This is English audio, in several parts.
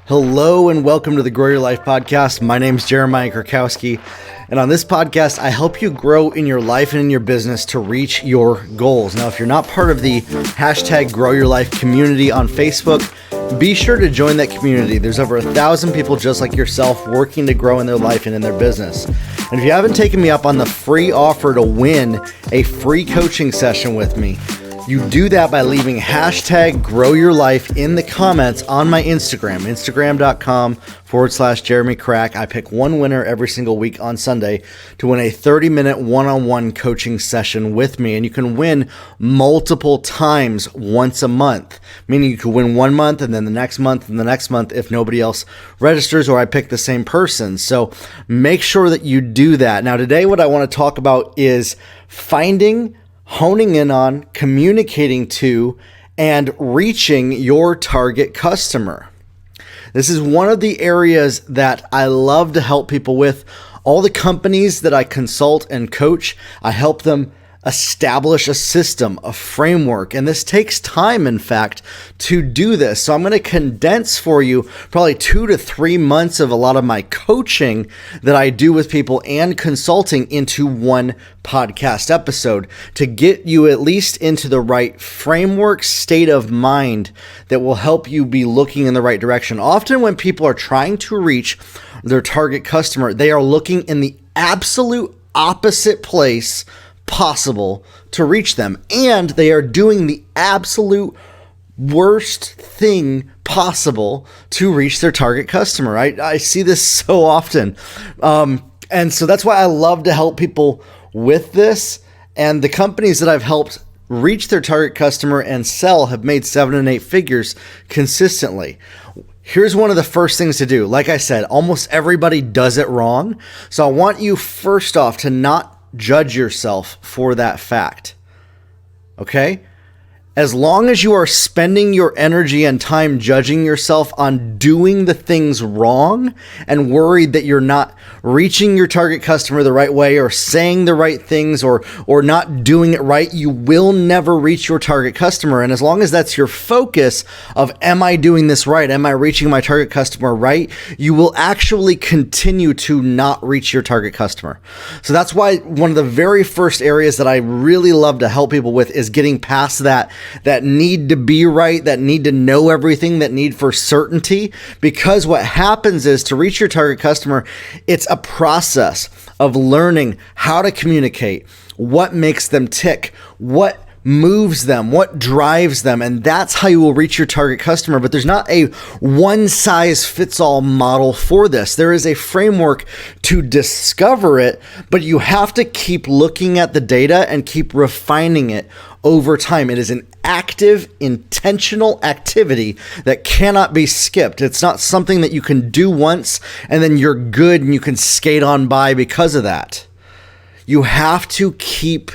Hello and welcome to the Grow Your Life podcast. My name is Jeremiah Krakowski, and on this podcast, I help you grow in your life and in your business to reach your goals. Now, if you're not part of the hashtag Grow Your Life community on Facebook, be sure to join that community. There's over 1,000 people just like yourself working to grow in their life and in their business. And if you haven't taken me up on the free offer to win a free coaching session with me, you do that by leaving hashtag Grow Your Life in the comments on my Instagram, instagram.com/Jeremy Crack. I pick one winner every single week on Sunday to win a 30-minute one-on-one coaching session with me. And you can win multiple times once a month, meaning you could win 1 month and then the next month and the next month if nobody else registers or I pick the same person. So make sure that you do that. Now, today what I want to talk about is honing in on, communicating to, and reaching your target customer. This is one of the areas that I love to help people with. All the companies that I consult and coach, I help them establish a system, a framework, and this takes time, in fact, to do this. So I'm going to condense for you probably 2 to 3 months of a lot of my coaching that I do with people and consulting into one podcast episode to get you at least into the right framework, state of mind that will help you be looking in the right direction. Often when people are trying to reach their target customer, they are looking in the absolute opposite place possible to reach them, and they are doing the absolute worst thing possible to reach their target customer. I see this so often, and so that's why I love to help people with this. And the companies that I've helped reach their target customer and sell have made 7 and 8 figures consistently. Here's one of the first things to do. Like I said, almost everybody does it wrong. So I want you first off to not judge yourself for that fact. Okay? As long as you are spending your energy and time judging yourself on doing the things wrong and worried that you're not reaching your target customer the right way or saying the right things or not doing it right, you will never reach your target customer. And as long as that's your focus of, am I doing this right? Am I reaching my target customer right? You will actually continue to not reach your target customer. So that's why one of the very first areas that I really love to help people with is getting past that need to be right, that need to know everything, that need for certainty. Because what happens is, to reach your target customer, it's a process of learning how to communicate, what makes them tick, what moves them, what drives them, and that's how you will reach your target customer. But there's not a one-size-fits-all model for this. There is a framework to discover it, but you have to keep looking at the data and keep refining it over time. It is an active, intentional activity that cannot be skipped. It's not something that you can do once and then you're good and you can skate on by because of that. You have to keep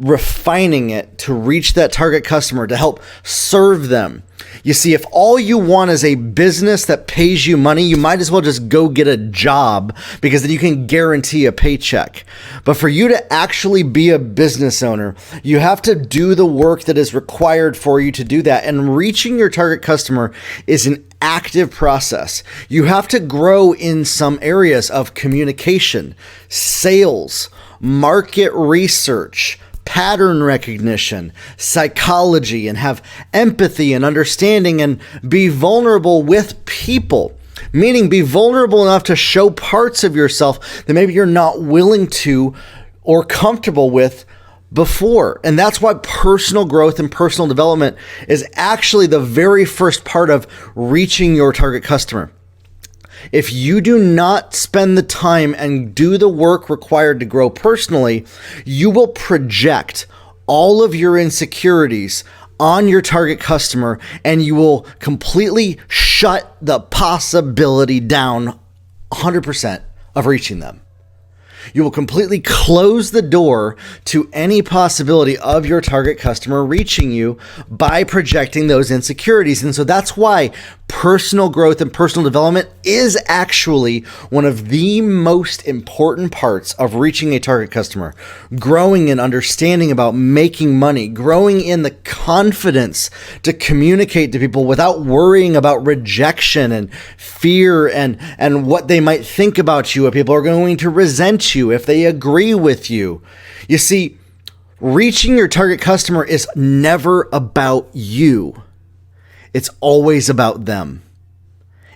refining it to reach that target customer, to help serve them. You see, if all you want is a business that pays you money, you might as well just go get a job, because then you can guarantee a paycheck. But for you to actually be a business owner, you have to do the work that is required for you to do that. And reaching your target customer is an active process. You have to grow in some areas of communication, sales, market research, pattern recognition, psychology, and have empathy and understanding and be vulnerable with people. Meaning, be vulnerable enough to show parts of yourself that maybe you're not willing to or comfortable with before. And that's why personal growth and personal development is actually the very first part of reaching your target customer. If you do not spend the time and do the work required to grow personally, you will project all of your insecurities on your target customer, and you will completely shut the possibility down 100% of reaching them. You will completely close the door to any possibility of your target customer reaching you by projecting those insecurities. And so that's why Personal growth and personal development is actually one of the most important parts of reaching a target customer. Growing in understanding about making money, growing in the confidence to communicate to people without worrying about rejection and fear and what they might think about you, if people are going to resent you, if they agree with you. You see, reaching your target customer is never about you. It's always about them.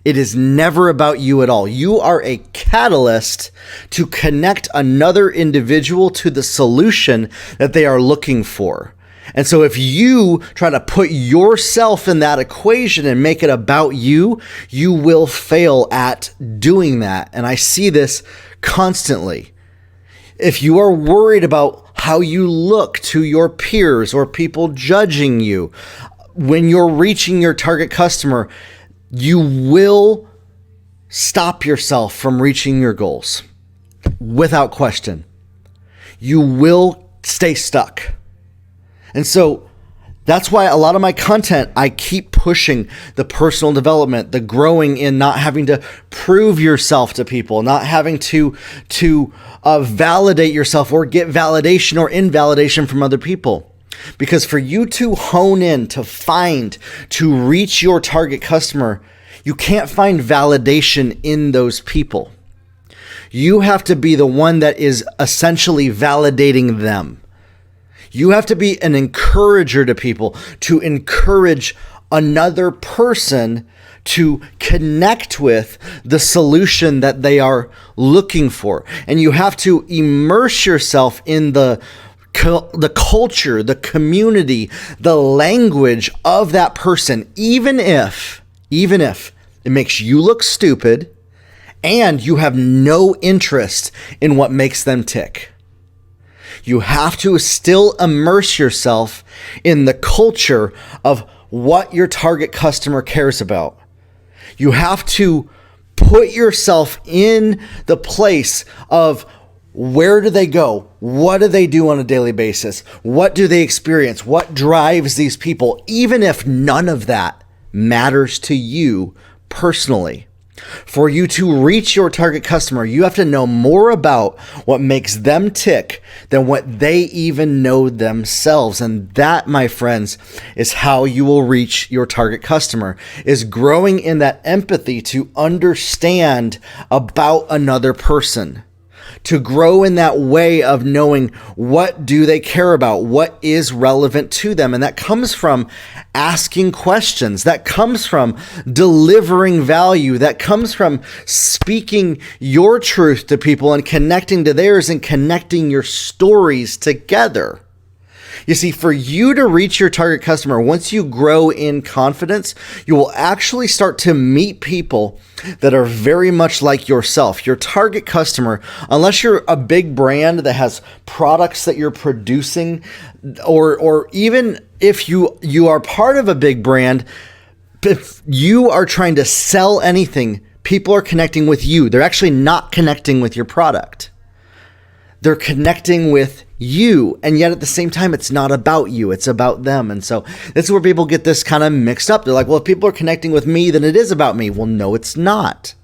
It is never about you at all. You are a catalyst to connect another individual to the solution that they are looking for. And so if you try to put yourself in that equation and make it about you, you will fail at doing that. And I see this constantly. If you are worried about how you look to your peers or people judging you, when you're reaching your target customer, you will stop yourself from reaching your goals without question. You will stay stuck. And so that's why a lot of my content, I keep pushing the personal development, the growing in not having to prove yourself to people, not having to validate yourself or get validation or invalidation from other people. Because for you to hone in, to reach your target customer, you can't find validation in those people. You have to be the one that is essentially validating them. You have to be an encourager to people, to encourage another person to connect with the solution that they are looking for. And you have to immerse yourself in the culture, the community, the language of that person, even if it makes you look stupid and you have no interest in what makes them tick. You have to still immerse yourself in the culture of what your target customer cares about. You have to put yourself in the place of where do they go? What do they do on a daily basis? What do they experience? What drives these people? Even if none of that matters to you personally. For you to reach your target customer, you have to know more about what makes them tick than what they even know themselves. And that, my friends, is how you will reach your target customer, is growing in that empathy to understand about another person. To grow in that way of knowing what do they care about, what is relevant to them. And that comes from asking questions. That comes from delivering value. That comes from speaking your truth to people and connecting to theirs and connecting your stories together. You see, for you to reach your target customer, once you grow in confidence, you will actually start to meet people that are very much like yourself. Your target customer, unless you're a big brand that has products that you're producing, or even if you are part of a big brand, if you are trying to sell anything, people are connecting with you. They're actually not connecting with your product. They're connecting with you. And yet at the same time, it's not about you. It's about them. And so this is where people get this kind of mixed up. They're like, well, if people are connecting with me, then it is about me. Well, no, it's not.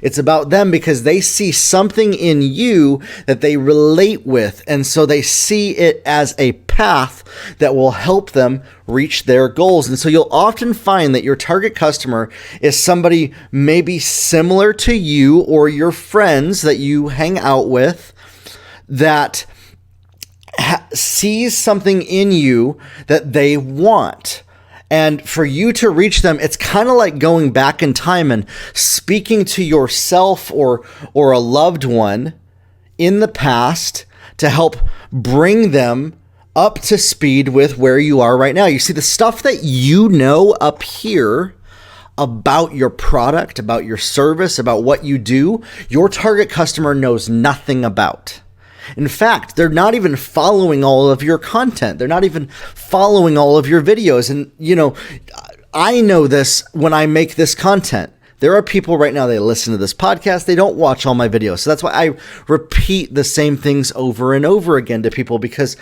It's about them because they see something in you that they relate with. And so they see it as a path that will help them reach their goals. And so you'll often find that your target customer is somebody maybe similar to you or your friends that you hang out with that sees something in you that they want. And for you to reach them, it's kind of like going back in time and speaking to yourself or a loved one in the past to help bring them up to speed with where you are right now. You see, the stuff that you know up here about your product, about your service, about what you do, your target customer knows nothing about. In fact, they're not even following all of your content. They're not even following all of your videos. And, I know this when I make this content. There are people right now, they listen to this podcast, they don't watch all my videos. So that's why I repeat the same things over and over again to people, because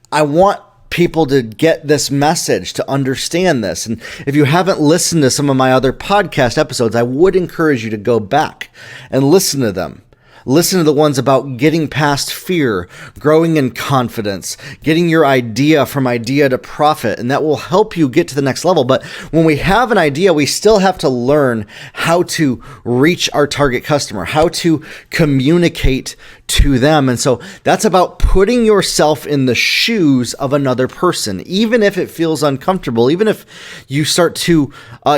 I want people to get this message, to understand this. And if you haven't listened to some of my other podcast episodes, I would encourage you to go back and listen to them. Listen to the ones about getting past fear, growing in confidence, getting your idea from idea to profit, and that will help you get to the next level. But when we have an idea, we still have to learn how to reach our target customer, how to communicate to them. And so that's about putting yourself in the shoes of another person, even if it feels uncomfortable, even if you start to,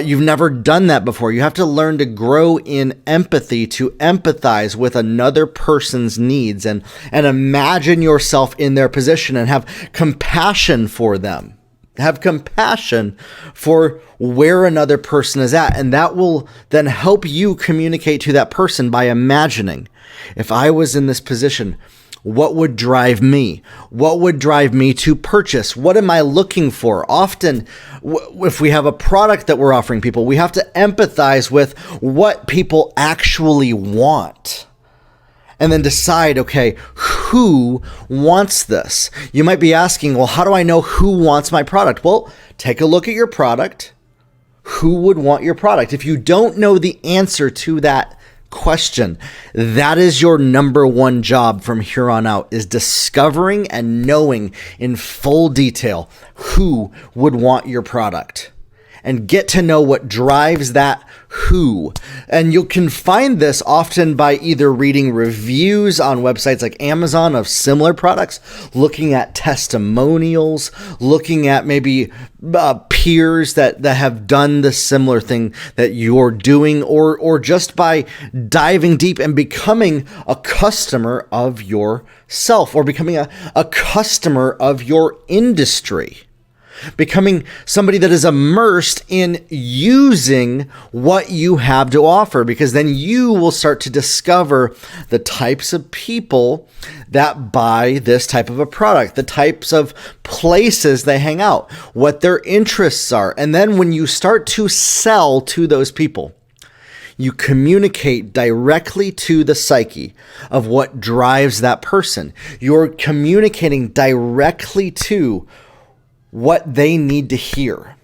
you've never done that before. You have to learn to grow in empathy, to empathize with another person's needs and imagine yourself in their position and have compassion for them. Have compassion for where another person is at. And that will then help you communicate to that person by imagining, if I was in this position, what would drive me? What would drive me to purchase? What am I looking for? Often, if we have a product that we're offering people, we have to empathize with what people actually want. And then decide, okay, who wants this? You might be asking, well, how do I know who wants my product? Well, take a look at your product. Who would want your product? If you don't know the answer to that question, that is your number one job from here on out, is discovering and knowing in full detail who would want your product. And get to know what drives that who. And you can find this often by either reading reviews on websites like Amazon of similar products, looking at testimonials, looking at maybe peers that have done the similar thing that you're doing, or just by diving deep and becoming a customer of yourself, or becoming a customer of your industry. Becoming somebody that is immersed in using what you have to offer, because then you will start to discover the types of people that buy this type of a product, the types of places they hang out, what their interests are. And then when you start to sell to those people, you communicate directly to the psyche of what drives that person. You're communicating directly to what they need to hear.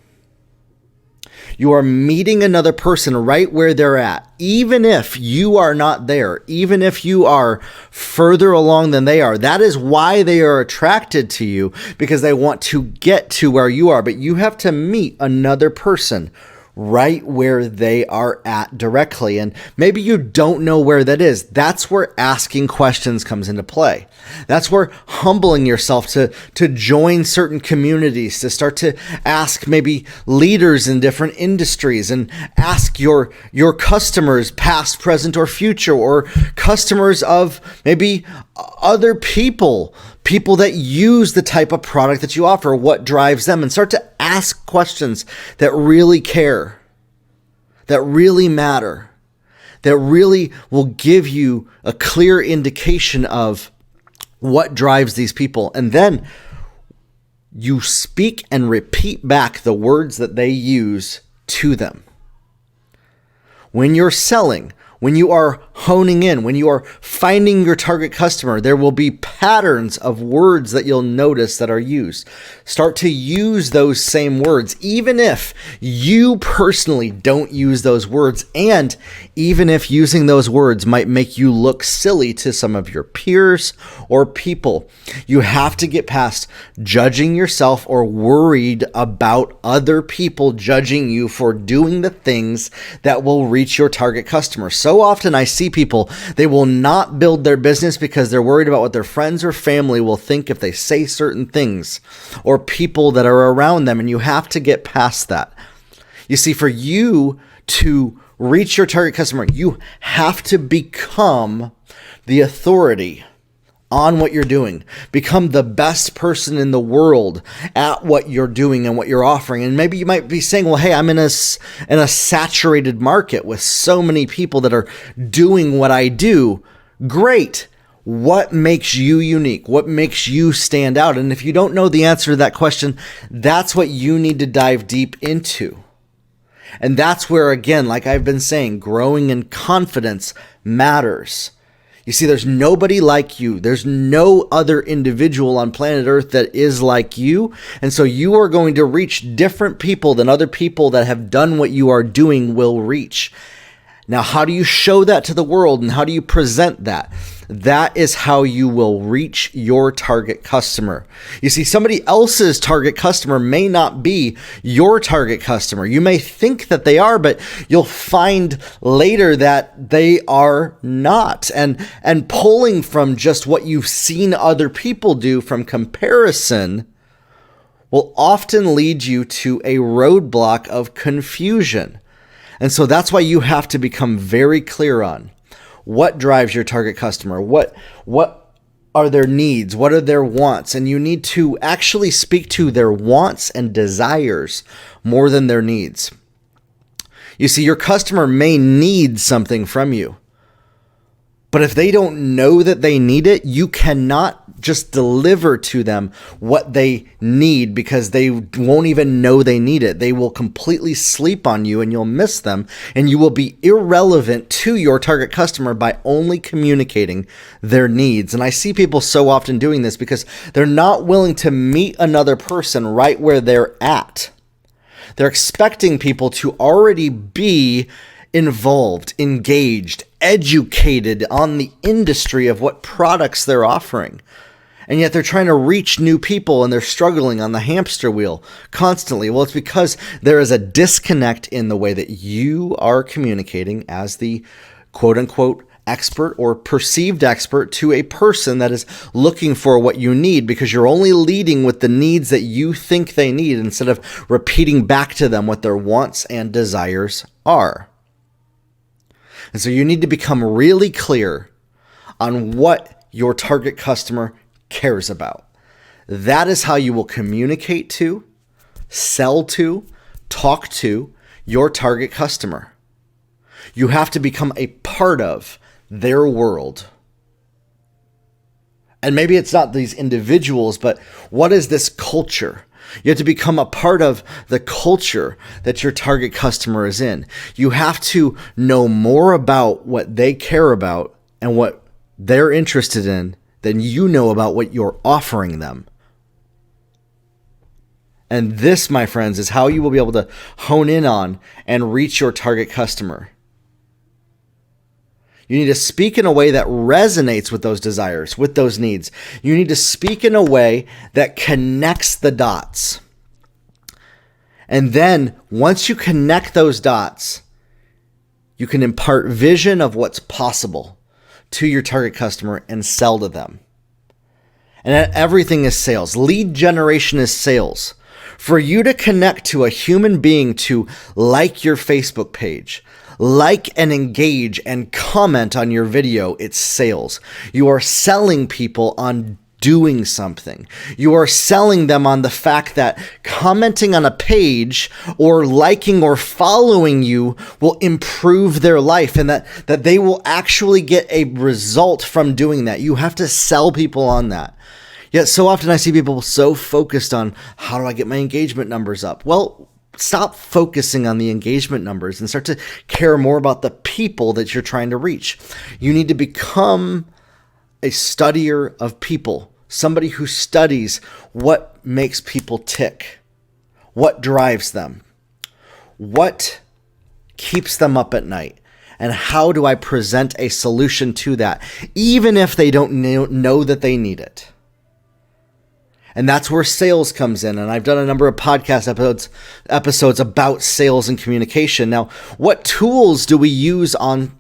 You are meeting another person right where they're at, even if you are not there, even if you are further along than they are. That is why they are attracted to you, because they want to get to where you are. But you have to meet another person right where they are at directly. And maybe you don't know where that is. That's where asking questions comes into play. That's where humbling yourself to join certain communities, to start to ask maybe leaders in different industries, and ask your customers, past, present, or future, or customers of maybe other people that use the type of product that you offer, what drives them, and start to ask questions that really care, that really matter, that really will give you a clear indication of what drives these people. And then you speak and repeat back the words that they use to them. When you're selling, when you are honing in, when you are finding your target customer, there will be patterns of words that you'll notice that are used. Start to use those same words, even if you personally don't use those words, and even if using those words might make you look silly to some of your peers or people. You have to get past judging yourself or worried about other people judging you for doing the things that will reach your target customer. So often I see people, they will not build their business because they're worried about what their friends or family will think if they say certain things, or people that are around them. And you have to get past that. You see, for you to reach your target customer, you have to become the authority on what you're doing. Become the best person in the world at what you're doing and what you're offering. And maybe you might be saying, well, hey, I'm in a saturated market with so many people that are doing what I do. Great. What makes you unique? What makes you stand out? And if you don't know the answer to that question, that's what you need to dive deep into. And that's where, again, like I've been saying, growing in confidence matters. You see, there's nobody like you. There's no other individual on planet Earth that is like you. And so you are going to reach different people than other people that have done what you are doing will reach. Now, how do you show that to the world and how do you present that? That is how you will reach your target customer. You see, somebody else's target customer may not be your target customer. You may think that they are, but you'll find later that they are not. And pulling from just what you've seen other people do from comparison will often lead you to a roadblock of confusion. And so that's why you have to become very clear on what drives your target customer, what are their needs, what are their wants, and you need to actually speak to their wants and desires more than their needs. You see, your customer may need something from you, but if they don't know that they need it, you cannot just deliver to them what they need because they won't even know they need it. They will completely sleep on you and you'll miss them, and you will be irrelevant to your target customer by only communicating their needs. And I see people so often doing this because they're not willing to meet another person right where they're at. They're expecting people to already be involved, engaged, educated on the industry of what products they're offering. And yet they're trying to reach new people and they're struggling on the hamster wheel constantly. Well, it's because there is a disconnect in the way that you are communicating as the quote unquote expert or perceived expert to a person that is looking for what you need, because you're only leading with the needs that you think they need instead of repeating back to them what their wants and desires are. And so you need to become really clear on what your target customer cares about. That is how you will communicate to, sell to, talk to your target customer. You have to become a part of their world. And maybe it's not these individuals, but what is this culture? You have to become a part of the culture that your target customer is in. You have to know more about what they care about and what they're interested in than you know about what you're offering them. And this, my friends, is how you will be able to hone in on and reach your target customer. You need to speak in a way that resonates with those desires, with those needs. You need to speak in a way that connects the dots. And then once you connect those dots, you can impart vision of what's possible to your target customer and sell to them. And everything is sales. Lead generation is sales. For you to connect to a human being to like your Facebook page, like and engage and comment on your video, it's sales. You are selling people on doing something. You are selling them on the fact that commenting on a page or liking or following you will improve their life, and that they will actually get a result from doing that. You have to sell people on that. Yet so often I see people so focused on how do I get my engagement numbers up? Well, stop focusing on the engagement numbers and start to care more about the people that you're trying to reach. You need to become a studier of people, somebody who studies what makes people tick, what drives them, what keeps them up at night, and how do I present a solution to that, even if they don't know that they need it. And that's where sales comes in. And I've done a number of podcast episodes about sales and communication. Now, what tools do we use on,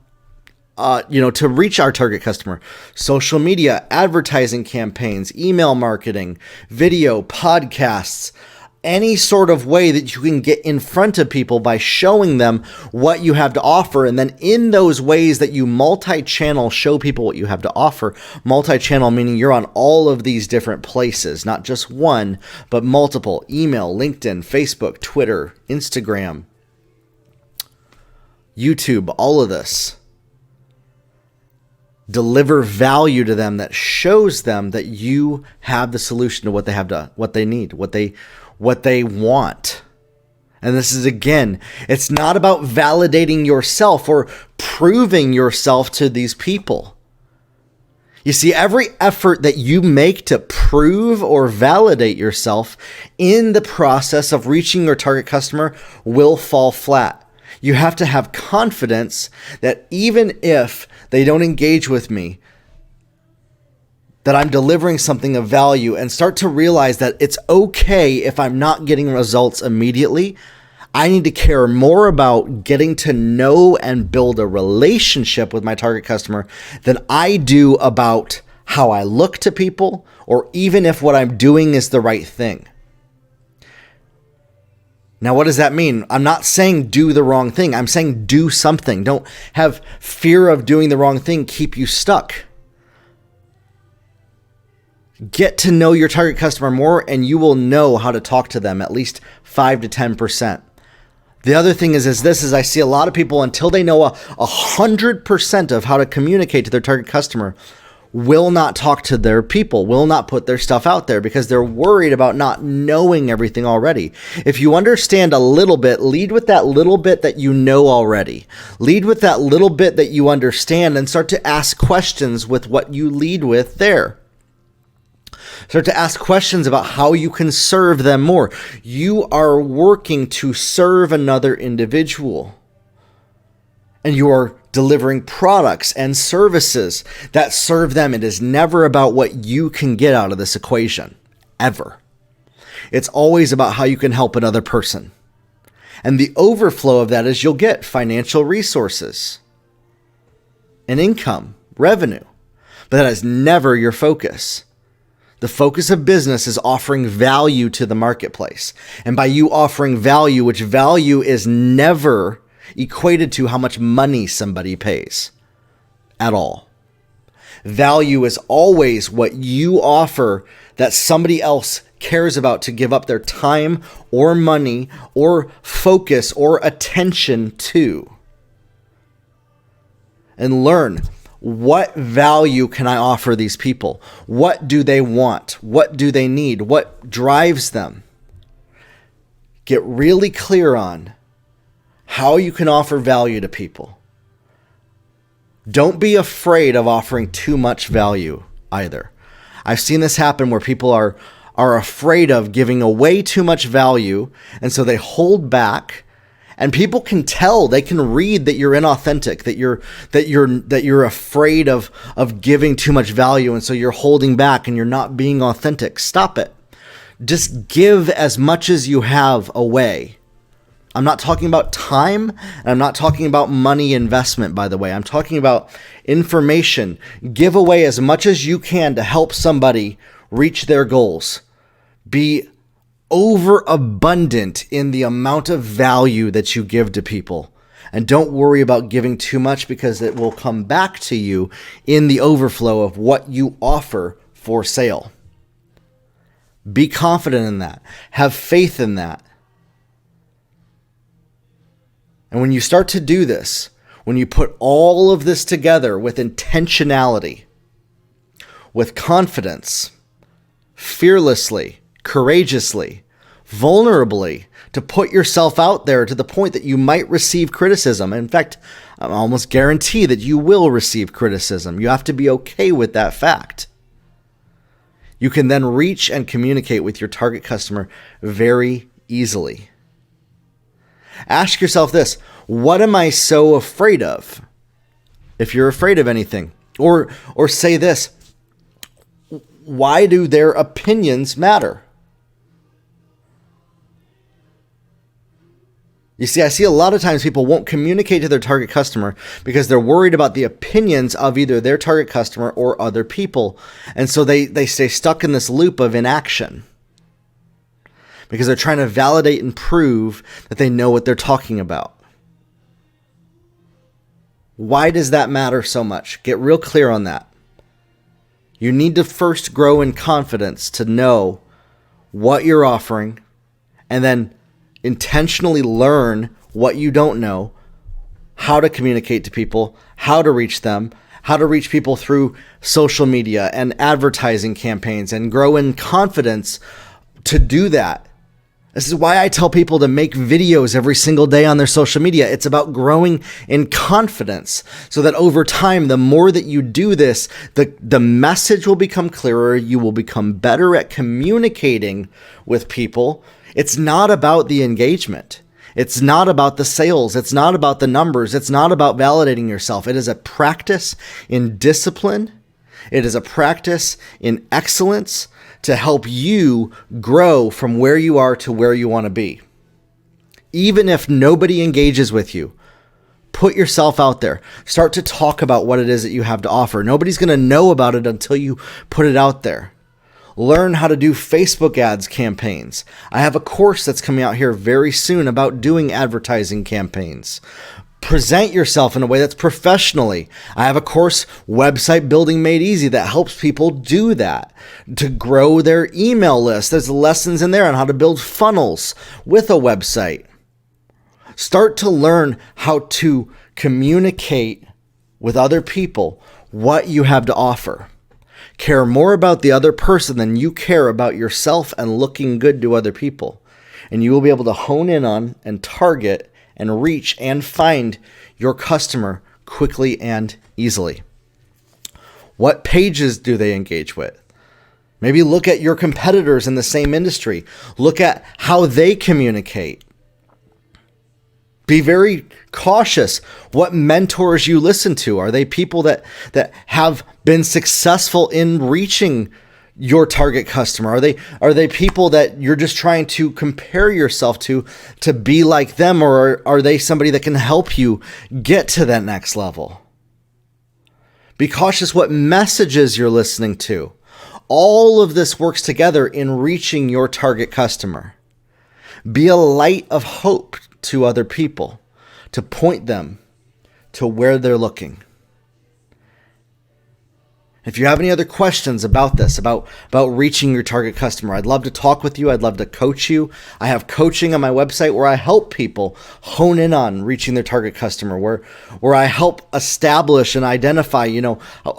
to reach our target customer? Social media, advertising campaigns, email marketing, video, podcasts, any sort of way that you can get in front of people by showing them what you have to offer. And then in those ways that you multi-channel show people what you have to offer. Multi-channel meaning you're on all of these different places, not just one, but multiple: email, LinkedIn, Facebook, Twitter, Instagram, YouTube, all of this. Deliver value to them that shows them that you have the solution to what they have to, what they need, what they want. And this is, again, it's not about validating yourself or proving yourself to these people. You see, every effort that you make to prove or validate yourself in the process of reaching your target customer will fall flat. You have to have confidence that even if they don't engage with me, that I'm delivering something of value, and start to realize that it's okay if I'm not getting results immediately. I need to care more about getting to know and build a relationship with my target customer than I do about how I look to people, or even if what I'm doing is the right thing. Now, what does that mean? I'm not saying do the wrong thing. I'm saying do something. Don't have fear of doing the wrong thing keep you stuck. Get to know your target customer more, and you will know how to talk to them at least 5 to 10%. The other thing is I see a lot of people, until they know 100% of how to communicate to their target customer, will not talk to their people, will not put their stuff out there because they're worried about not knowing everything already. If you understand a little bit, lead with that little bit that you know already. Lead with that little bit that you understand, and start to ask questions with what you lead with there. Start to ask questions about how you can serve them more. You are working to serve another individual, and you are delivering products and services that serve them. It is never about what you can get out of this equation, ever. It's always about how you can help another person. And the overflow of that is you'll get financial resources and income, revenue. But that is never your focus. The focus of business is offering value to the marketplace. And by you offering value, which value is never equated to how much money somebody pays at all. Value is always what you offer that somebody else cares about to give up their time or money or focus or attention to. And learn, what value can I offer these people? What do they want? What do they need? What drives them? Get really clear on how you can offer value to people. Don't be afraid of offering too much value either. I've seen this happen where people are afraid of giving away too much value, and so they hold back. And people can tell, they can read that you're inauthentic, that you're afraid of giving too much value, and so you're holding back and you're not being authentic. Stop it. Just give as much as you have away. I'm not talking about time, and I'm not talking about money investment, by the way. I'm talking about information. Give away as much as you can to help somebody reach their goals. Be overabundant in the amount of value that you give to people. And don't worry about giving too much, because it will come back to you in the overflow of what you offer for sale. Be confident in that. Have faith in that. And when you start to do this, when you put all of this together with intentionality, with confidence, fearlessly, courageously, vulnerably, to put yourself out there to the point that you might receive criticism. In fact, I almost guarantee that you will receive criticism. You have to be okay with that fact. You can then reach and communicate with your target customer very easily. Ask yourself this: what am I so afraid of? If you're afraid of anything, or say this: why do their opinions matter? You see, I see a lot of times people won't communicate to their target customer because they're worried about the opinions of either their target customer or other people. And so they stay stuck in this loop of inaction because they're trying to validate and prove that they know what they're talking about. Why does that matter so much? Get real clear on that. You need to first grow in confidence to know what you're offering, and then intentionally learn what you don't know, how to communicate to people, how to reach them, how to reach people through social media and advertising campaigns, and grow in confidence to do that. This is why I tell people to make videos every single day on their social media. It's about growing in confidence so that over time, the more that you do this, the message will become clearer. You will become better at communicating with people. It's not about the engagement. It's not about the sales. It's not about the numbers. It's not about validating yourself. It is a practice in discipline. It is a practice in excellence to help you grow from where you are to where you want to be. Even if nobody engages with you, put yourself out there. Start to talk about what it is that you have to offer. Nobody's going to know about it until you put it out there. Learn how to do Facebook ads campaigns. I have a course that's coming out here very soon about doing advertising campaigns. Present yourself in a way that's professionally. I have a course, Website Building Made Easy, that helps people do that, to grow their email list. There's lessons in there on how to build funnels with a website. Start to learn how to communicate with other people what you have to offer. Care more about the other person than you care about yourself and looking good to other people. And you will be able to hone in on and target and reach and find your customer quickly and easily. What pages do they engage with? Maybe look at your competitors in the same industry. Look at how they communicate. Be very cautious what mentors you listen to. Are they people that have been successful in reaching your target customer? Are they people that you're just trying to compare yourself to be like them, or are they somebody that can help you get to that next level? Be cautious what messages you're listening to. All of this works together in reaching your target customer. Be a light of hope to other people, to point them to where they're looking. If you have any other questions about this, about reaching your target customer, I'd love to talk with you. I'd love to coach you. I have coaching on my website where I help people hone in on reaching their target customer, where I help establish and identify,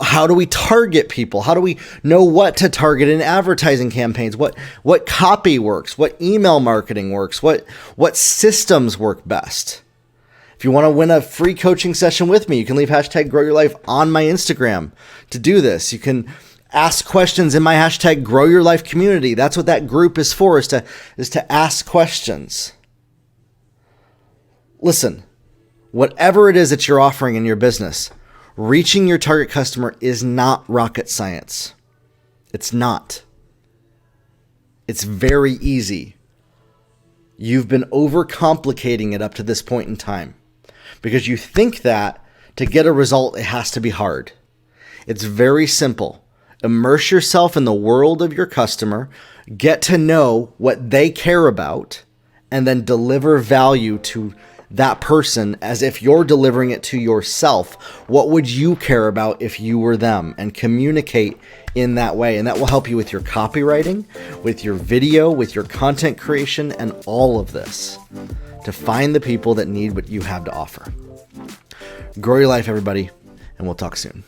how do we target people? How do we know what to target in advertising campaigns? What copy works? What email marketing works? What systems work best? If you want to win a free coaching session with me, you can leave #GrowYourLife on my Instagram to do this. You can ask questions in my #GrowYourLife community. That's what that group is for, is to ask questions. Listen, whatever it is that you're offering in your business, reaching your target customer is not rocket science. It's not. It's very easy. You've been overcomplicating it up to this point in time, because you think that to get a result, it has to be hard. It's very simple. Immerse yourself in the world of your customer, get to know what they care about, and then deliver value to that person as if you're delivering it to yourself. What would you care about if you were them? And communicate in that way. And that will help you with your copywriting, with your video, with your content creation, and all of this to find the people that need what you have to offer. Grow your life, everybody, and we'll talk soon.